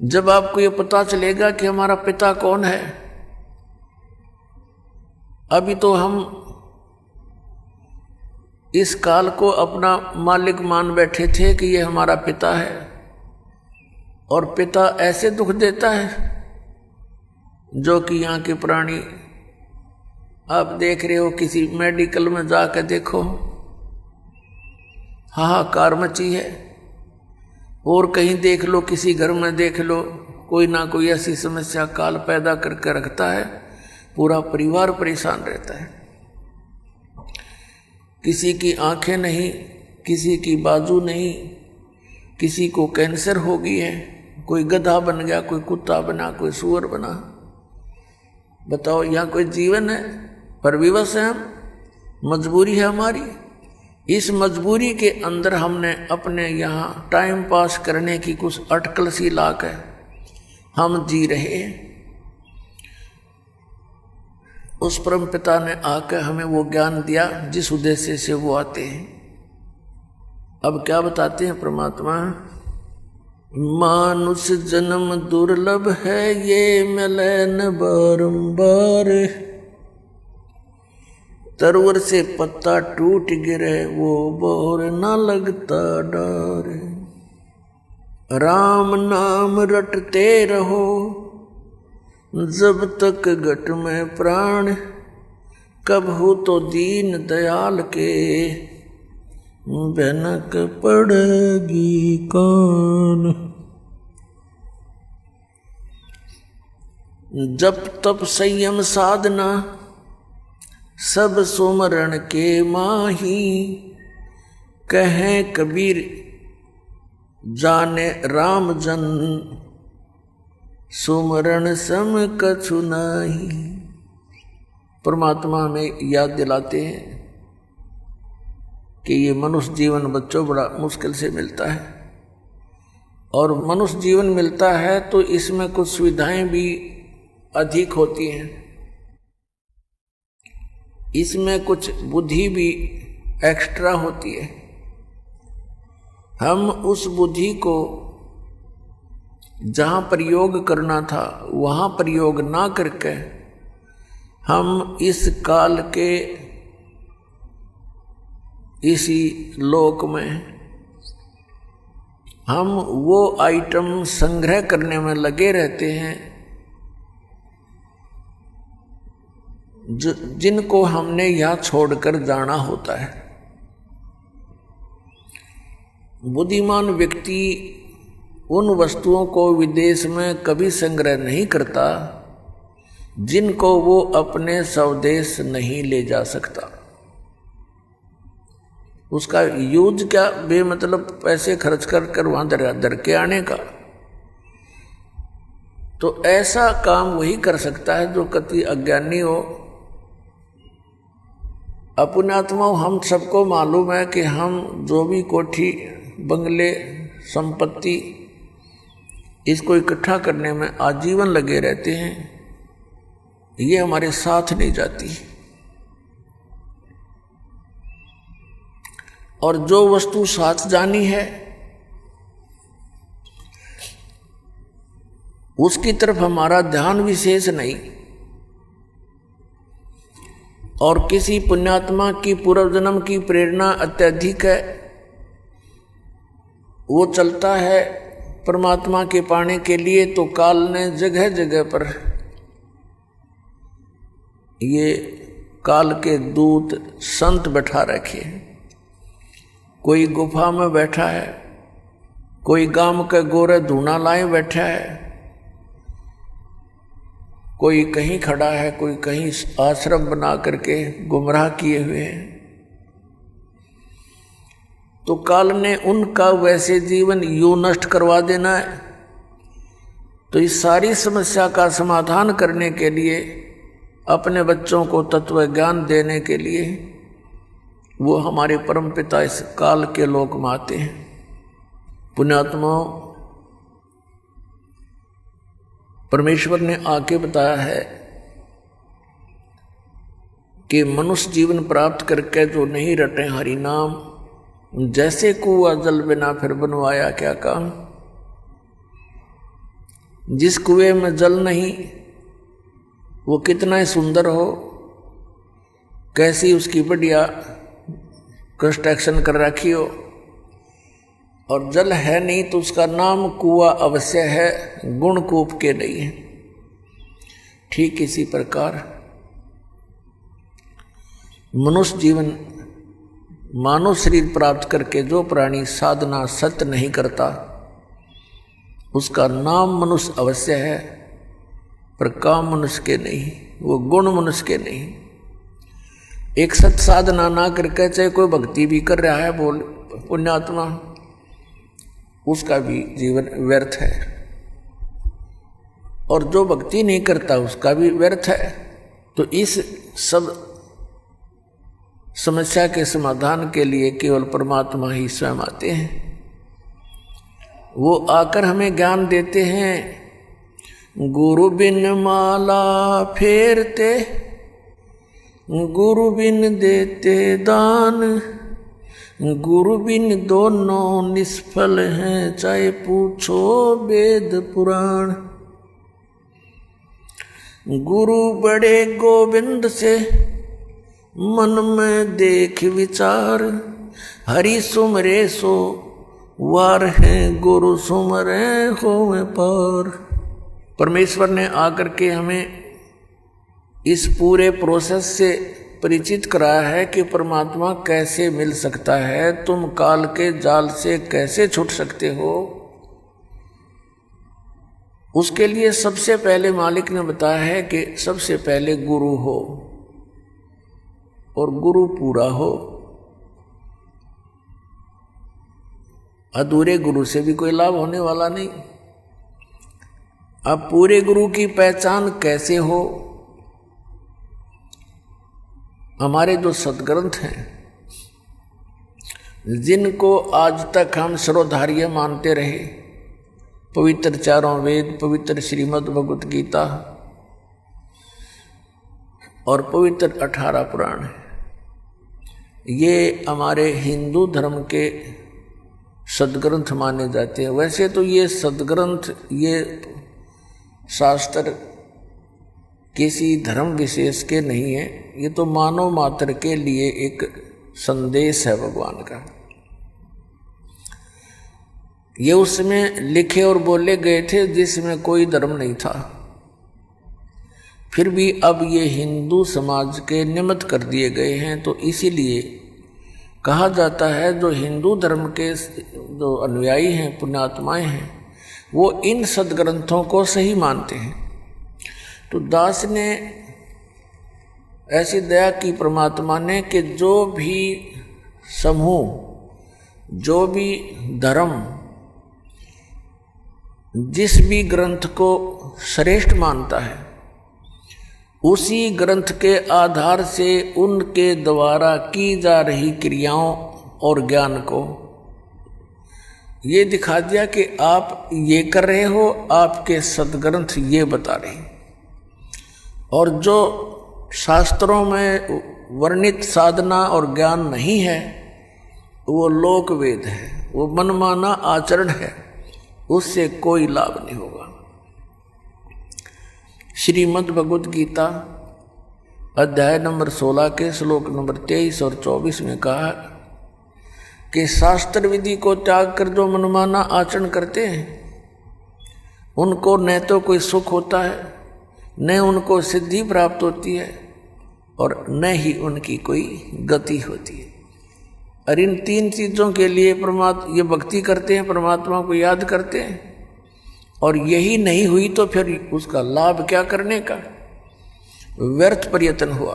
जब आपको ये पता चलेगा कि हमारा पिता कौन है, अभी तो हम इस काल को अपना मालिक मान बैठे थे कि ये हमारा पिता है, और पिता ऐसे दुख देता है जो कि यहाँ के प्राणी आप देख रहे हो। किसी मेडिकल में जाकर देखो, हाहाकार मची है, और कहीं देख लो, किसी घर में देख लो, कोई ना कोई ऐसी समस्या काल पैदा करके रखता है, पूरा परिवार परेशान रहता है। किसी की आंखें नहीं, किसी की बाजू नहीं, किसी को कैंसर हो गई है, कोई गधा बन गया, कोई कुत्ता बना, कोई सूअर बना। बताओ, यहाँ कोई जीवन है? पर विवश है हम, मजबूरी है हमारी। इस मजबूरी के अंदर हमने अपने यहाँ टाइम पास करने की कुछ अटकल सी लाक है, हम जी रहे हैं। उस परम पिता ने आकर हमें वो ज्ञान दिया जिस उद्देश्य से वो आते हैं। अब क्या बताते हैं परमात्मा? मानुष जन्म दुर्लभ है, ये मिले न बारंबार। तरवर से पत्ता टूट गिरे, वो बोर न लगता डार। राम नाम रटते रहो, जब तक घट में प्राण। कब हो तो दीन दयाल के, भनक पड़ेगी कान। जब तप संयम साधना, सब सुमरण के माही। कहें कबीर जाने राम जन, सुमरण सम कछु नाही। परमात्मा हमें याद दिलाते हैं कि ये मनुष्य जीवन बच्चों बड़ा मुश्किल से मिलता है, और मनुष्य जीवन मिलता है तो इसमें कुछ सुविधाएं भी अधिक होती हैं, इसमें कुछ बुद्धि भी एक्स्ट्रा होती है। हम उस बुद्धि को जहाँ प्रयोग करना था वहाँ प्रयोग ना करके हम इस काल के इसी लोक में हम वो आइटम संग्रह करने में लगे रहते हैं जिनको हमने यहाँ छोड़कर जाना होता है। बुद्धिमान व्यक्ति उन वस्तुओं को विदेश में कभी संग्रह नहीं करता जिनको वो अपने स्वदेश नहीं ले जा सकता। उसका यूज क्या, बेमतलब पैसे खर्च कर वहां दर के आने का। तो ऐसा काम वही कर सकता है जो कति अज्ञानी हो। अपने आत्माओं, हम सबको मालूम है कि हम जो भी कोठी बंगले संपत्ति इसको इकट्ठा करने में आजीवन लगे रहते हैं, ये हमारे साथ नहीं जाती। और जो वस्तु साथ जानी है उसकी तरफ हमारा ध्यान विशेष नहीं। और किसी पुण्यात्मा की पूर्व जन्म की प्रेरणा अत्यधिक है, वो चलता है परमात्मा के पाने के लिए, तो काल ने जगह जगह पर ये काल के दूत संत बैठा रखे। कोई गुफा में बैठा है, कोई गांव के गोरे धूना लाए बैठा है, कोई कहीं खड़ा है, कोई कहीं आश्रम बना करके गुमराह किए हुए हैं। तो काल ने उनका वैसे जीवन यूं नष्ट करवा देना है। तो इस सारी समस्या का समाधान करने के लिए, अपने बच्चों को तत्व ज्ञान देने के लिए वो हमारे परम पिता इस काल के लोक में आते हैं। पुण्यात्माओं, परमेश्वर ने आके बताया है कि मनुष्य जीवन प्राप्त करके जो नहीं रटे हरि नाम, जैसे कुआं जल बिना फिर बनवाया क्या काम। जिस कुएं में जल नहीं वो कितना ही सुंदर हो, कैसी उसकी बढ़िया कंस्ट्रक्शन कर रखी हो, और जल है नहीं तो उसका नाम कुआं अवश्य है, गुण कूप के नहीं है। ठीक इसी प्रकार मनुष्य जीवन मानव शरीर प्राप्त करके जो प्राणी साधना सत्य नहीं करता उसका नाम मनुष्य अवश्य है, पर काम मनुष्य के नहीं, वो गुण मनुष्य के नहीं। एक सत साधना ना करके चाहे कोई भक्ति भी कर रहा है बोल पुण्यात्मा, उसका भी जीवन व्यर्थ है, और जो भक्ति नहीं करता उसका भी व्यर्थ है। तो इस सब समस्या के समाधान के लिए केवल परमात्मा ही स्वयं आते हैं। वो आकर हमें ज्ञान देते हैं। गुरु बिन माला फेरते, गुरु बिन देते दान, गुरु बिन दोनों निष्फल हैं, चाहे पूछो वेद पुराण। गुरु बड़े गोविंद से मन में देख विचार, हरि सुमरे सो वार है, गुरु सुमरे होवे पार। परमेश्वर ने आकर के हमें इस पूरे प्रोसेस से परिचित कराया है कि परमात्मा कैसे मिल सकता है, तुम काल के जाल से कैसे छूट सकते हो। उसके लिए सबसे पहले मालिक ने बताया है कि सबसे पहले गुरु हो, और गुरु पूरा हो। अधूरे गुरु से भी कोई लाभ होने वाला नहीं। अब पूरे गुरु की पहचान कैसे हो? हमारे जो सदग्रंथ हैं, जिनको आज तक हम सर्वधार्य मानते रहे, पवित्र चारों वेद, पवित्र श्रीमद् भगवत गीता और पवित्र 18 पुराण, ये हमारे हिंदू धर्म के सदग्रंथ माने जाते हैं। वैसे तो ये सदग्रंथ, ये शास्त्र किसी धर्म विशेष के नहीं है, ये तो मानव मात्र के लिए एक संदेश है भगवान का। ये उसमें लिखे और बोले गए थे जिसमें कोई धर्म नहीं था, फिर भी अब ये हिंदू समाज के निमित्त कर दिए गए हैं। तो इसीलिए कहा जाता है जो हिंदू धर्म के जो अनुयायी हैं, पुण्यात्माएं हैं, वो इन सदग्रंथों को सही मानते हैं। तो दास ने ऐसी दया की परमात्मा ने कि जो भी समूह, जो भी धर्म जिस भी ग्रंथ को श्रेष्ठ मानता है, उसी ग्रंथ के आधार से उनके द्वारा की जा रही क्रियाओं और ज्ञान को ये दिखा दिया कि आप ये कर रहे हो, आपके सदग्रंथ ये बता रहे हैं। और जो शास्त्रों में वर्णित साधना और ज्ञान नहीं है, वो लोक वेद है, वो मनमाना आचरण है, उससे कोई लाभ नहीं होगा। श्रीमद् भगवत गीता अध्याय नंबर 16 के श्लोक नंबर 23 और 24 में कहा कि शास्त्र विधि को त्याग कर जो मनमाना आचरण करते हैं, उनको न तो कोई सुख होता है, न उनको सिद्धि प्राप्त होती है, और न ही उनकी कोई गति होती है। और इन तीन चीज़ों के लिए परमात्मा ये भक्ति करते हैं, परमात्मा को याद करते हैं, और यही नहीं हुई तो फिर उसका लाभ क्या करने का? व्यर्थ प्रयत्न हुआ।